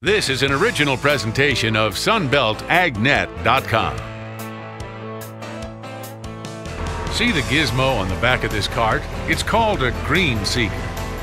This is an original presentation of SunbeltAgNet.com. See the gizmo on the back of this cart? It's called a green seeker,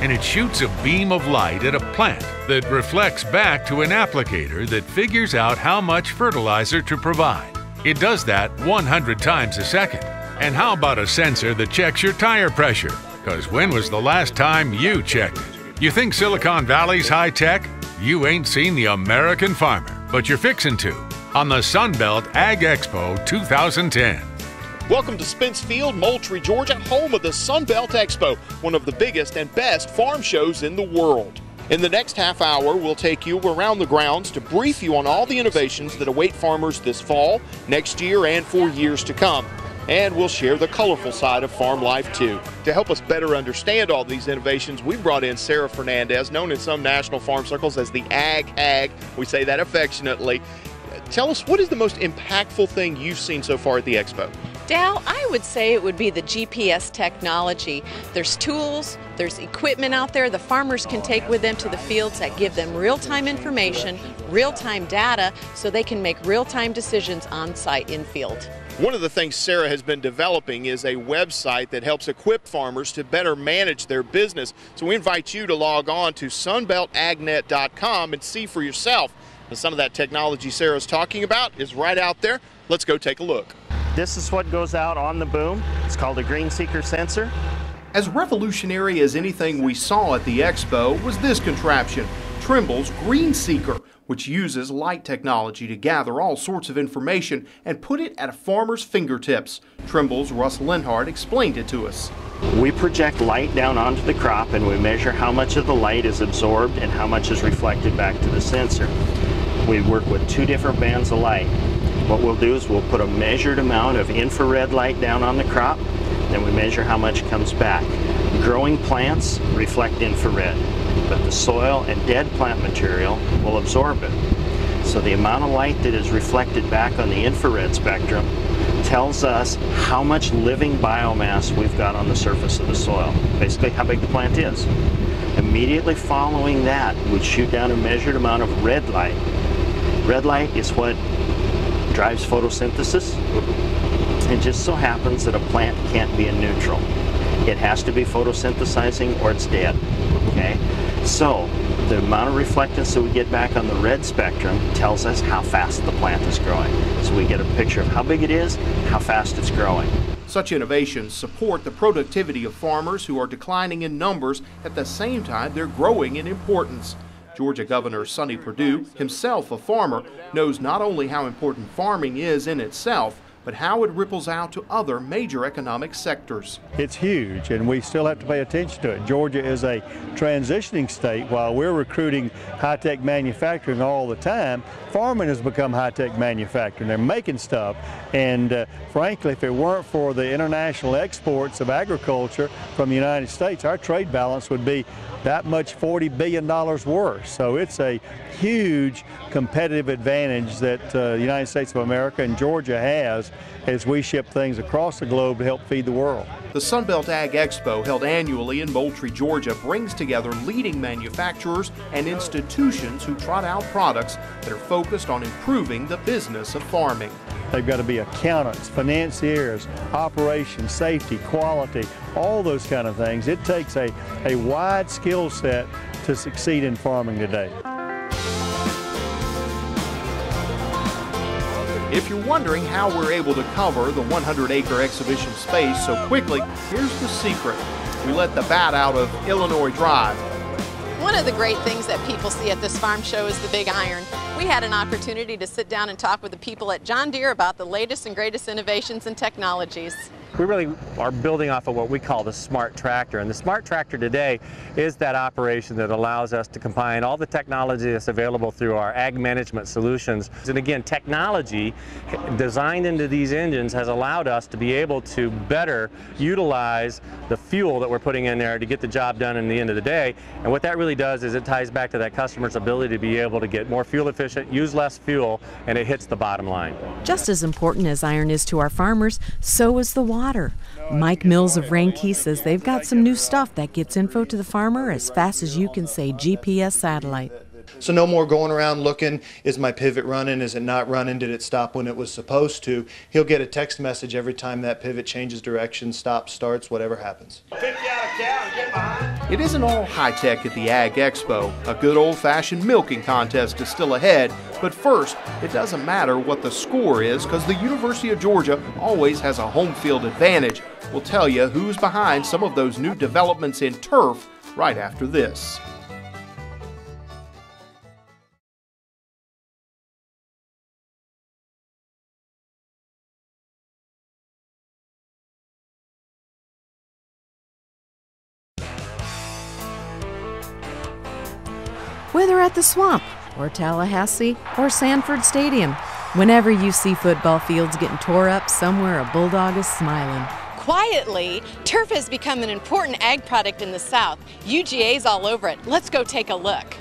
and it shoots a beam of light at a plant that reflects back to an applicator that figures out how much fertilizer to provide. It does that 100 times a second. And how about a sensor that checks your tire pressure? Because when was the last time you checked it? You think Silicon Valley's high-tech? You ain't seen the American farmer, but you're fixin' to on the Sunbelt Ag Expo 2010. Welcome to Spence Field, Moultrie, Georgia, home of the Sunbelt Expo, one of the biggest and best farm shows in the world. In the next half hour, we'll take you around the grounds to brief you on all the innovations that await farmers this fall, next year, and for years to come. And we'll share the colorful side of farm life too. To help us better understand all these innovations, we brought in Sarah Fernandez, known in some national farm circles as the Ag Hag. We say that affectionately. Tell us, what is the most impactful thing you've seen so far at the Expo? Dal, I would say it would be the GPS technology. There's tools, there's equipment out there the farmers can take with them to the fields that give them real-time information, real-time data, so they can make real-time decisions on site in field. One of the things Sarah has been developing is a website that helps equip farmers to better manage their business. So we invite you to log on to sunbeltagnet.com and see for yourself. And some of that technology Sarah's talking about is right out there. Let's go take a look. This is what goes out on the boom. It's called a green seeker sensor. As revolutionary as anything we saw at the Expo was this contraption, Trimble's Green Seeker, which uses light technology to gather all sorts of information and put it at a farmer's fingertips. Trimble's Russ Linhart explained it to us. We project light down onto the crop and we measure how much of the light is absorbed and how much is reflected back to the sensor. We work with two different bands of light. What we'll do is we'll put a measured amount of infrared light down on the crop, then we measure how much comes back. Growing plants reflect infrared, but the soil and dead plant material will absorb it. So the amount of light that is reflected back on the infrared spectrum tells us how much living biomass we've got on the surface of the soil, basically how big the plant is. Immediately following that, we shoot down a measured amount of red light. Red light is what drives photosynthesis. It just so happens that a plant can't be in neutral. It has to be photosynthesizing or it's dead, okay? So the amount of reflectance that we get back on the red spectrum tells us how fast the plant is growing. So we get a picture of how big it is, how fast it's growing. Such innovations support the productivity of farmers who are declining in numbers at the same time they're growing in importance. Georgia Governor Sonny Perdue, himself a farmer, knows not only how important farming is in itself, but how it ripples out to other major economic sectors. It's huge, and we still have to pay attention to it. Georgia is a transitioning state. While we're recruiting high-tech manufacturing all the time, farming has become high-tech manufacturing. They're making stuff, and frankly, if it weren't for the international exports of agriculture from the United States, our trade balance would be that much $40 billion worse. So it's a huge competitive advantage that the United States of America and Georgia has as we ship things across the globe to help feed the world. The Sunbelt Ag Expo, held annually in Moultrie, Georgia, brings together leading manufacturers and institutions who trot out products that are focused on improving the business of farming. They've got to be accountants, financiers, operations, safety, quality, all those kind of things. It takes a wide skill set to succeed in farming today. If you're wondering how we're able to cover the 100-acre exhibition space so quickly, here's the secret. We let the bat out of Illinois Drive. One of the great things that people see at this farm show is the big iron. We had an opportunity to sit down and talk with the people at John Deere about the latest and greatest innovations and technologies. We really are building off of what we call the smart tractor, and the smart tractor today is that operation that allows us to combine all the technology that's available through our ag management solutions. And again, technology designed into these engines has allowed us to be able to better utilize the fuel that we're putting in there to get the job done in the end of the day. And what that really does is it ties back to that customer's ability to be able to get more fuel efficient, use less fuel, and it hits the bottom line. Just as important as iron is to our farmers, so is the water. Mike Mills of Reinke says they've got some new stuff that gets info to the farmer as fast as you can say GPS satellite. So no more going around looking, is my pivot running, is it not running, did it stop when it was supposed to? He'll get a text message every time that pivot changes direction, stops, starts, whatever happens. It isn't all high-tech at the Ag Expo. A good old-fashioned milking contest is still ahead, but first, it doesn't matter what the score is because the University of Georgia always has a home field advantage. We'll tell you who's behind some of those new developments in turf right after this. Whether at the Swamp, or Tallahassee, or Sanford Stadium, whenever you see football fields getting tore up, somewhere a bulldog is smiling. Quietly, turf has become an important ag product in the South. UGA's all over it. Let's go take a look.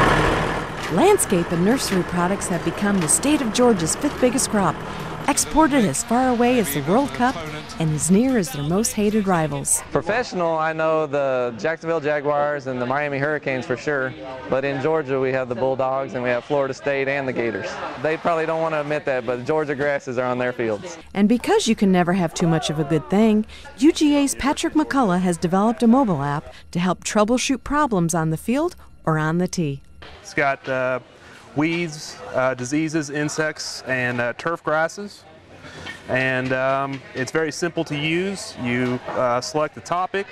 Landscape and nursery products have become the state of Georgia's 5th biggest crop, exported as far away as the World Cup and as near as their most hated rivals. Professional, I know the Jacksonville Jaguars and the Miami Hurricanes for sure, but in Georgia we have the Bulldogs and we have Florida State and the Gators. They probably don't want to admit that, but Georgia grasses are on their fields. And because you can never have too much of a good thing, UGA's Patrick McCullough has developed a mobile app to help troubleshoot problems on the field or on the tee. It's got weeds, diseases, insects, and turf grasses. And it's very simple to use. You select the topic.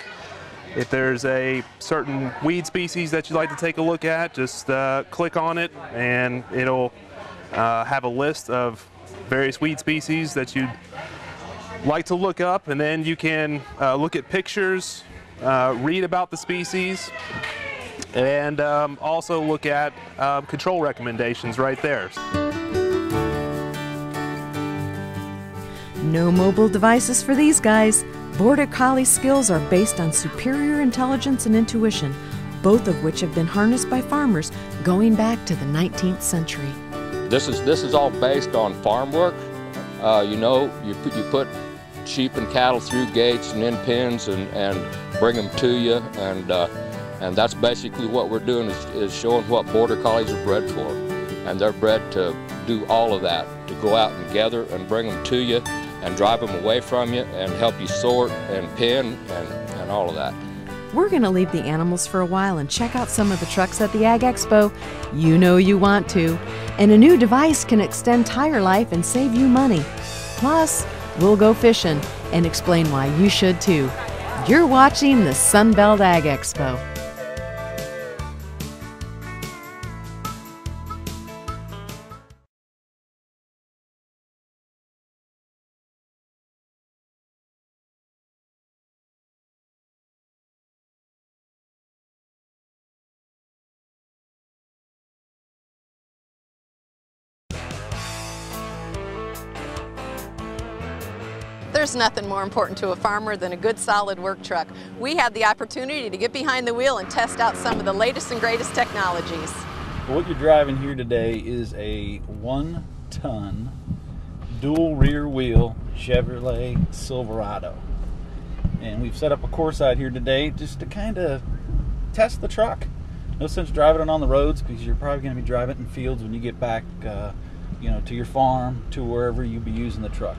If there's a certain weed species that you'd like to take a look at, just click on it and it'll have a list of various weed species that you'd like to look up, and then you can look at pictures, read about the species, and also look at control recommendations right there. No mobile devices for these guys. Border Collie skills are based on superior intelligence and intuition, both of which have been harnessed by farmers going back to the 19th century. This is all based on farm work. You know, you put sheep and cattle through gates and in pens and bring them to you, and that's basically what we're doing is showing what Border Collies are bred for. And they're bred to do all of that, to go out and gather and bring them to you and drive them away from you and help you sort and pin and all of that. We're going to leave the animals for a while and check out some of the trucks at the Ag Expo. You know you want to. And a new device can extend tire life and save you money. Plus, we'll go fishing and explain why you should too. You're watching the Sunbelt Ag Expo. There's nothing more important to a farmer than a good solid work truck. We had the opportunity to get behind the wheel and test out some of the latest and greatest technologies. What you're driving here today is a 1-ton dual rear wheel Chevrolet Silverado. And we've set up a course out here today just to kind of test the truck. No sense driving it on the roads because you're probably going to be driving it in fields when you get back to your farm, to wherever you'll be using the truck.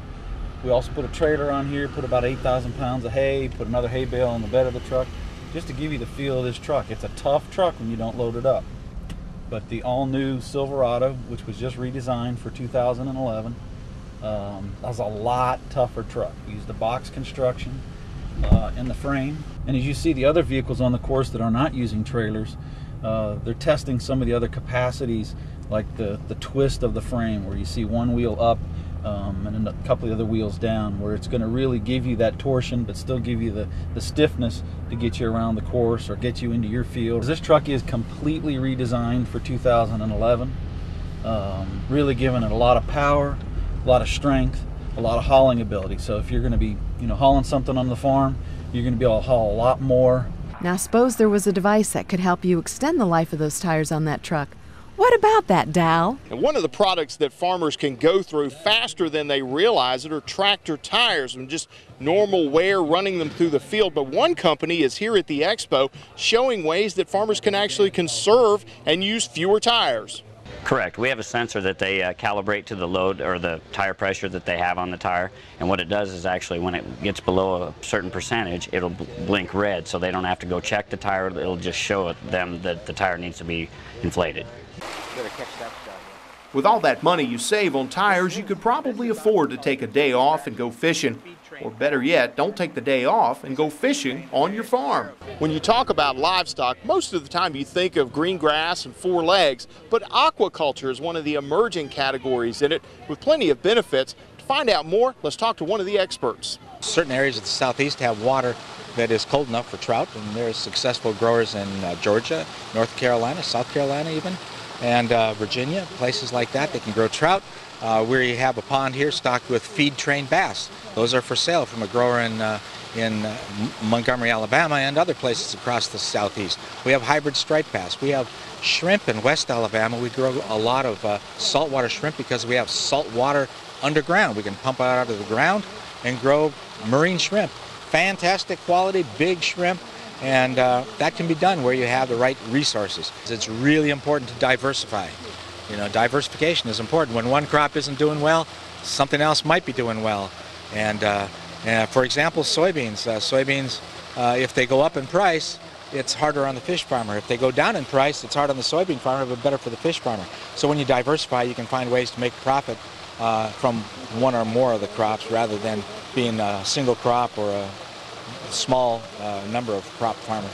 We also put a trailer on here, put about 8,000 pounds of hay, put another hay bale on the bed of the truck, just to give you the feel of this truck. It's a tough truck when you don't load it up. But the all-new Silverado, which was just redesigned for 2011, was a lot tougher truck. We used the box construction in the frame. And as you see the other vehicles on the course that are not using trailers, they're testing some of the other capacities, like the twist of the frame, where you see one wheel up and a couple of other wheels down, where it's going to really give you that torsion but still give you the stiffness to get you around the course or get you into your field. This truck is completely redesigned for 2011, really giving it a lot of power, a lot of strength, a lot of hauling ability. So if you're going to be hauling something on the farm, you're going to be able to haul a lot more. Now suppose there was a device that could help you extend the life of those tires on that truck. What about that, Dal? And one of the products that farmers can go through faster than they realize it are tractor tires and just normal wear running them through the field. But one company is here at the expo showing ways that farmers can actually conserve and use fewer tires. Correct. We have a sensor that they calibrate to the load or the tire pressure that they have on the tire, and what it does is actually when it gets below a certain percentage, it'll blink red, so they don't have to go check the tire. It'll just show them that the tire needs to be inflated. With all that money you save on tires, you could probably afford to take a day off and go fishing. Or better yet, don't take the day off and go fishing on your farm. When you talk about livestock, most of the time you think of green grass and four legs, but aquaculture is one of the emerging categories in it with plenty of benefits. To find out more, let's talk to one of the experts. Certain areas of the southeast have water that is cold enough for trout, and there's successful growers in Georgia, North Carolina, South Carolina even, and Virginia, places like that. They can grow trout. We have a pond here stocked with feed-trained bass. Those are for sale from a grower in Montgomery, Alabama, and other places across the southeast. We have hybrid striped bass. We have shrimp in West Alabama. We grow a lot of saltwater shrimp because we have salt water underground. We can pump out of the ground and grow marine shrimp. Fantastic quality, big shrimp, and that can be done where you have the right resources. It's really important to diversify. You know, diversification is important. When one crop isn't doing well, something else might be doing well. And for example, soybeans. If they go up in price, it's harder on the fish farmer. If they go down in price, it's hard on the soybean farmer, but better for the fish farmer. So when you diversify, you can find ways to make profit from one or more of the crops rather than being a single crop or a small number of crop farmer.